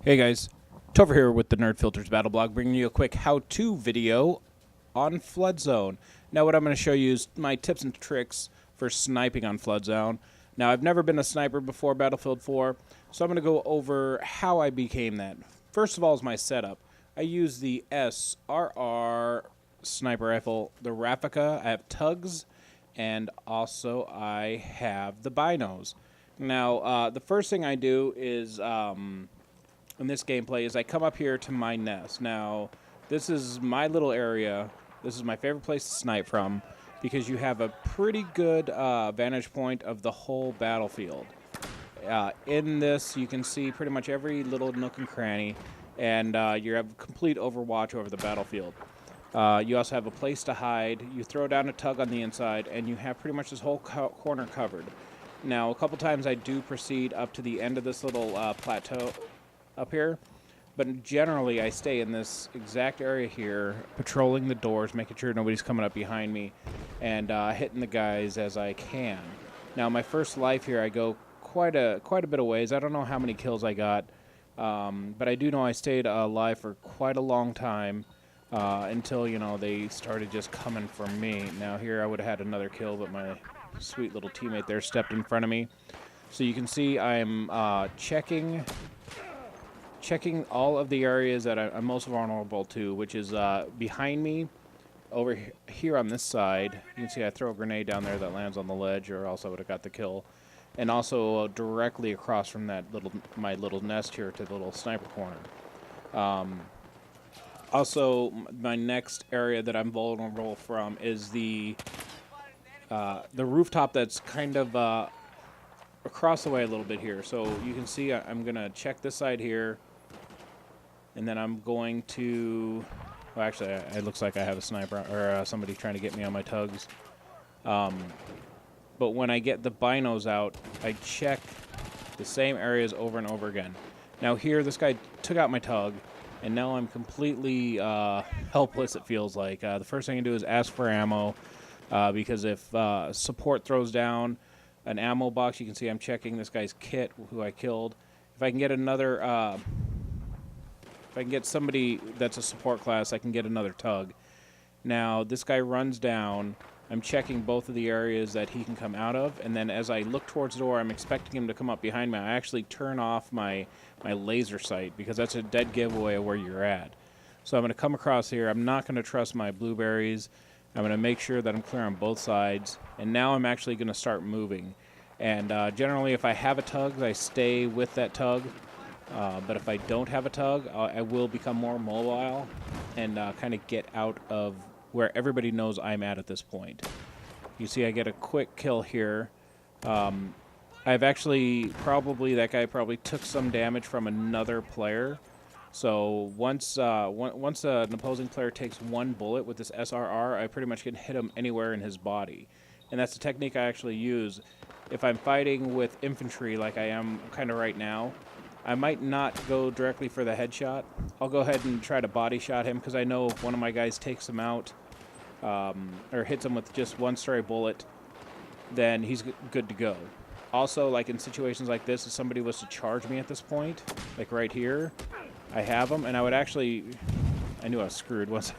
Hey guys, Topher here with the Nerd Filters Battle Blog, bringing you a quick how-to video on Flood Zone. Now what I'm going to show you is my tips and tricks for sniping on Flood Zone. Now I've never been a sniper before Battlefield 4, so I'm going to go over how I became that. First of all is my setup. I use the SRR sniper rifle, the Raffica. I have tugs, and also I have the binos. Now the first thing I do is in this gameplay is I come up here to my nest. Now, this is my little area. This is my favorite place to snipe from because you have a pretty good vantage point of the whole battlefield. In this, you can see pretty much every little nook and cranny, and you have complete overwatch over the battlefield. You also have a place to hide. You throw down a tug on the inside, and you have pretty much this whole corner covered. Now, a couple times I do proceed up to the end of this little plateau up here, but generally I stay in this exact area here, patrolling the doors, making sure nobody's coming up behind me, and hitting the guys as I can. Now, my first life here, I go quite a bit of ways. I don't know how many kills I got, but I do know I stayed alive for quite a long time until, you know, they started just coming for me. Now, here I would have had another kill, but my sweet little teammate there stepped in front of me. So you can see I'm checking all of the areas that I'm most vulnerable to, which is behind me, over here on this side. You can see I throw a grenade down there that lands on the ledge, or else I would have got the kill. And also directly across from that my little nest here to the little sniper corner. Also, my next area that I'm vulnerable from is the rooftop that's kind of across the way a little bit here. So you can see I'm going to check this side here. And then I'm going to, well, actually, it looks like I have a sniper or somebody trying to get me on my tugs. But when I get the binos out, I check the same areas over and over again. Now here, this guy took out my tug, and now I'm completely helpless, it feels like. The first thing I do is ask for ammo, because if support throws down an ammo box, you can see I'm checking this guy's kit, who I killed. If I can get another... if I can get somebody that's a support class, I can get another tug. Now, this guy runs down. I'm checking both of the areas that he can come out of, and then as I look towards the door, I'm expecting him to come up behind me. I actually turn off my laser sight, because that's a dead giveaway of where you're at. So I'm going to come across here. I'm not going to trust my blueberries. I'm going to make sure that I'm clear on both sides, and now I'm actually going to start moving. And generally, if I have a tug, I stay with that tug. But if I don't have a tug, I will become more mobile and kind of get out of where everybody knows I'm at this point. You see I get a quick kill here. I've actually that guy probably took some damage from another player. So once an opposing player takes one bullet with this SRR, I pretty much can hit him anywhere in his body. And that's the technique I actually use. If I'm fighting with infantry like I am kind of right now, I might not go directly for the headshot. I'll go ahead and try to body shot him, because I know if one of my guys takes him out or hits him with just one stray bullet, then he's good to go. Also, like in situations like this, if somebody was to charge me at this point, like right here, I have him, and I would actually... I knew I was screwed once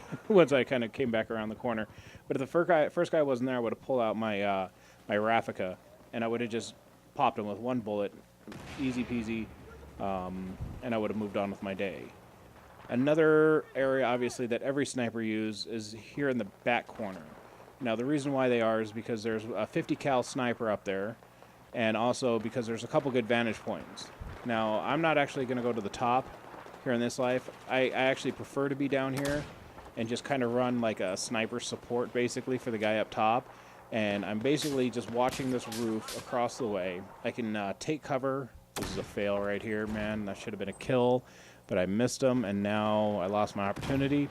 I kind of came back around the corner. But if the first guy wasn't there, I would have pulled out my my Raffica, and I would have just popped him with one bullet, easy peasy. And I would have moved on with my day. Another area, obviously, that every sniper uses is here in the back corner. Now, the reason why they are is because there's a 50 cal sniper up there, and also because there's a couple good vantage points. Now, I'm not actually going to go to the top here in this life. I actually prefer to be down here and just kind of run like a sniper support, basically, for the guy up top. And I'm basically just watching this roof across the way. I can take cover. This is a fail right here, man. That should have been a kill, but I missed him, and now I lost my opportunity.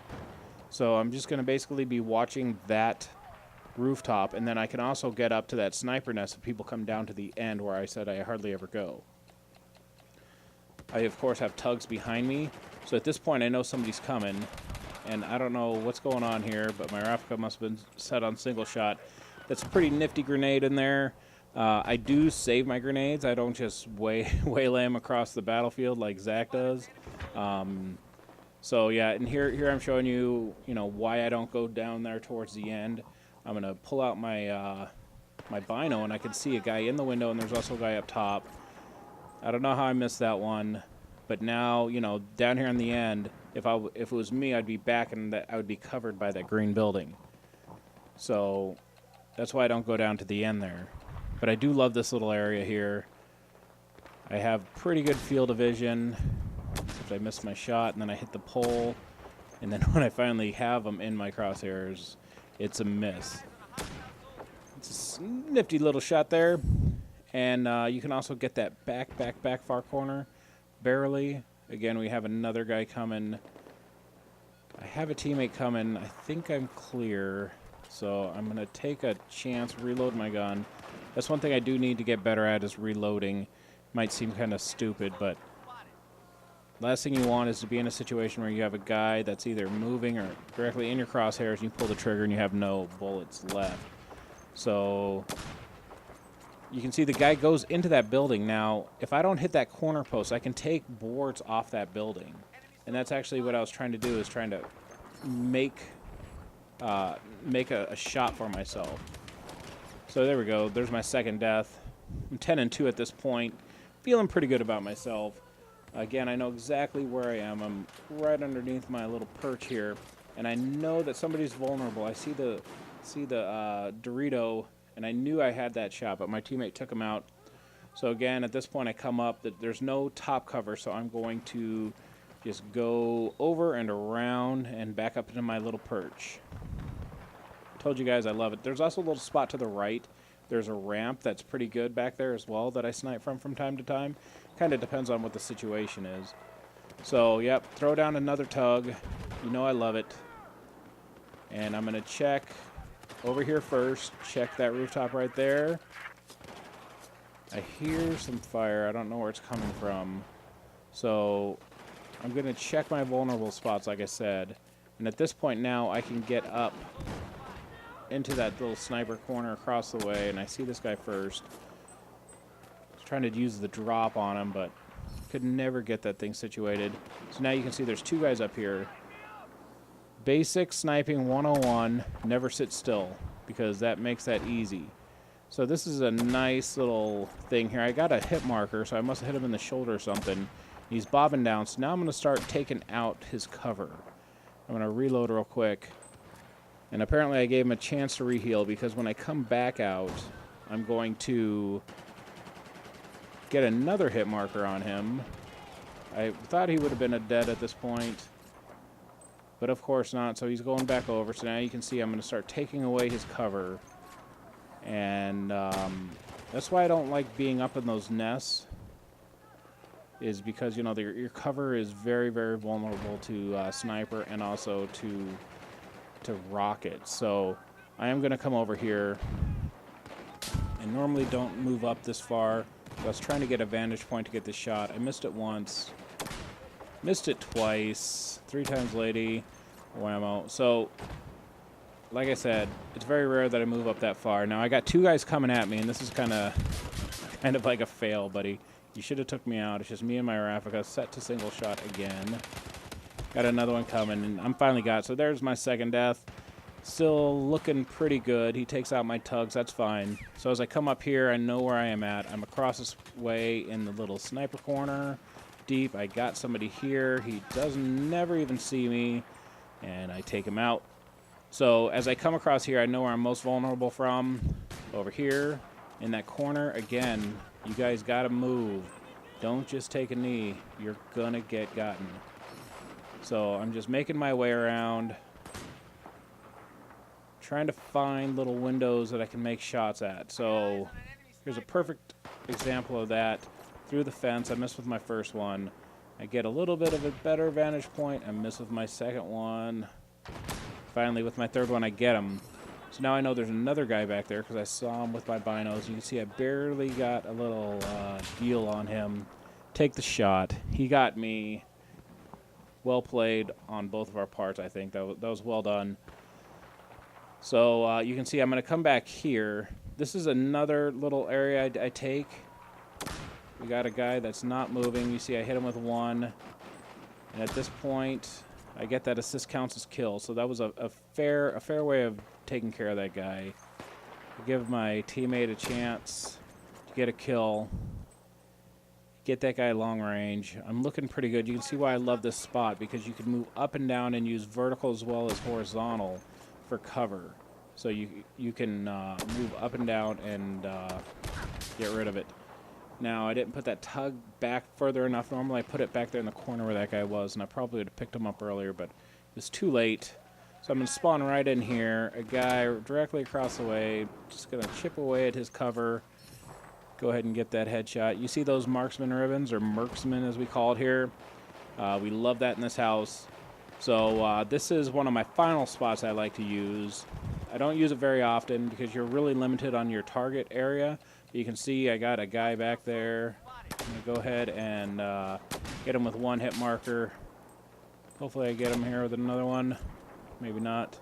So I'm just going to basically be watching that rooftop, and then I can also get up to that sniper nest if people come down to the end where I said I hardly ever go. I, of course, have tugs behind me, so at this point I know somebody's coming, and I don't know what's going on here, but my Raffica must have been set on single shot. That's a pretty nifty grenade in there. I do save my grenades. I don't just waylay them across the battlefield like Zach does. So yeah, and here I'm showing you, why I don't go down there towards the end. I'm gonna pull out my my bino, and I can see a guy in the window, and there's also a guy up top. I don't know how I missed that one, but now down here in the end, if it was me, I'd be back, and I would be covered by that green building. So that's why I don't go down to the end there. But I do love this little area here. I have pretty good field of vision. Except I missed my shot, and then I hit the pole. And then when I finally have them in my crosshairs, it's a miss. It's a nifty little shot there. And you can also get that back far corner. Barely. Again, we have another guy coming. I have a teammate coming. I think I'm clear. So I'm going to take a chance, reload my gun. That's one thing I do need to get better at, is reloading. Might seem kind of stupid, but last thing you want is to be in a situation where you have a guy that's either moving or directly in your crosshairs, and you pull the trigger and you have no bullets left. So you can see the guy goes into that building. Now, if I don't hit that corner post, I can take boards off that building. And that's actually what I was trying to do, is trying to make a shot for myself. So there we go. There's my second death. I'm 10-2 at this point. Feeling pretty good about myself. Again, I know exactly where I am. I'm right underneath my little perch here, and I know that somebody's vulnerable. I see the Dorito, and I knew I had that shot, but my teammate took him out. So again, at this point, I come up. There's no top cover, so I'm going to just go over and around and back up into my little perch. Told you guys I love it. There's also a little spot to the right. There's a ramp that's pretty good back there as well that I snipe from time to time. Kind of depends on what the situation is. So, yep, throw down another tug. You know I love it. And I'm going to check over here first. Check that rooftop right there. I hear some fire. I don't know where it's coming from. So I'm going to check my vulnerable spots, like I said. And at this point now, I can get up into that little sniper corner across the way, and I see this guy first. I was trying to use the drop on him, but could never get that thing situated. So now you can see there's two guys up here. Basic sniping 101, never sit still, because that makes that easy. So this is a nice little thing here. I got a hit marker, so I must have hit him in the shoulder or something. He's bobbing down, so now I'm going to start taking out his cover. I'm going to reload real quick. And apparently I gave him a chance to reheal, because when I come back out, I'm going to get another hit marker on him. I thought he would have been dead at this point, but of course not. So he's going back over. So now you can see I'm going to start taking away his cover. And that's why I don't like being up in those nests, is because, your cover is very, very vulnerable to sniper and also to rockets. So I am going to come over here. I normally don't move up this far. I was trying to get a vantage point to get this shot. I missed it once. Missed it twice. 3 times lady. Whammo. So, like I said, it's very rare that I move up that far. Now, I got 2 guys coming at me, and this is kind of like a fail, buddy. You should have took me out. It's just me and my Raffica set to single shot again. Got another one coming, and I'm finally got. So there's my second death. Still looking pretty good. He takes out my tugs. That's fine. So as I come up here, I know where I am at. I'm across this way in the little sniper corner. Deep. I got somebody here. He never even see me, and I take him out. So as I come across here, I know where I'm most vulnerable from. Over here in that corner. Again, you guys got to move. Don't just take a knee. You're going to get gotten. So I'm just making my way around, trying to find little windows that I can make shots at. So here's a perfect example of that. Through the fence, I missed with my first one. I get a little bit of a better vantage point. I miss with my second one. Finally, with my third one, I get him. So now I know there's another guy back there because I saw him with my binos. You can see I barely got a little deal on him. Take the shot. He got me. Well played on both of our parts, I think. That was well done. So you can see I'm going to come back here. this is another little area I take. We got a guy that's not moving. You see I hit him with one. And at this point, I get that assist counts as kill. So that was a fair way of taking care of that guy. Give my teammate a chance to get a kill. Get that guy long range. I'm looking pretty good. You can see why I love this spot, because you can move up and down and use vertical as well as horizontal for cover. So you can move up and down and get rid of it. Now, I didn't put that tug back further enough. Normally I put it back there in the corner where that guy was, and I probably would have picked him up earlier, but it was too late. So I'm going to spawn right in here. A guy directly across the way. Just going to chip away at his cover. Go ahead and get that headshot. You see those marksman ribbons, or merksmen as we call it here. We love that in this house. So this is one of my final spots I like to use. I don't use it very often because you're really limited on your target area. You can see I got a guy back there. I'm going to go ahead and get him with one hit marker. Hopefully I get him here with another one. Maybe not.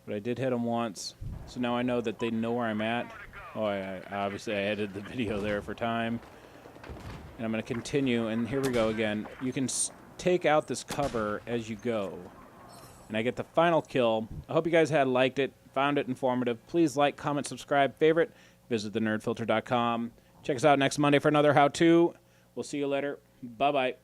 But I did hit him once. So now I know that they know where I'm at. Oh, obviously I edited the video there for time. And I'm going to continue, and here we go again. You can take out this cover as you go. And I get the final kill. I hope you guys had liked it, found it informative. Please like, comment, subscribe, favorite. Visit thenerdfilter.com. Check us out next Monday for another how-to. We'll see you later. Bye-bye.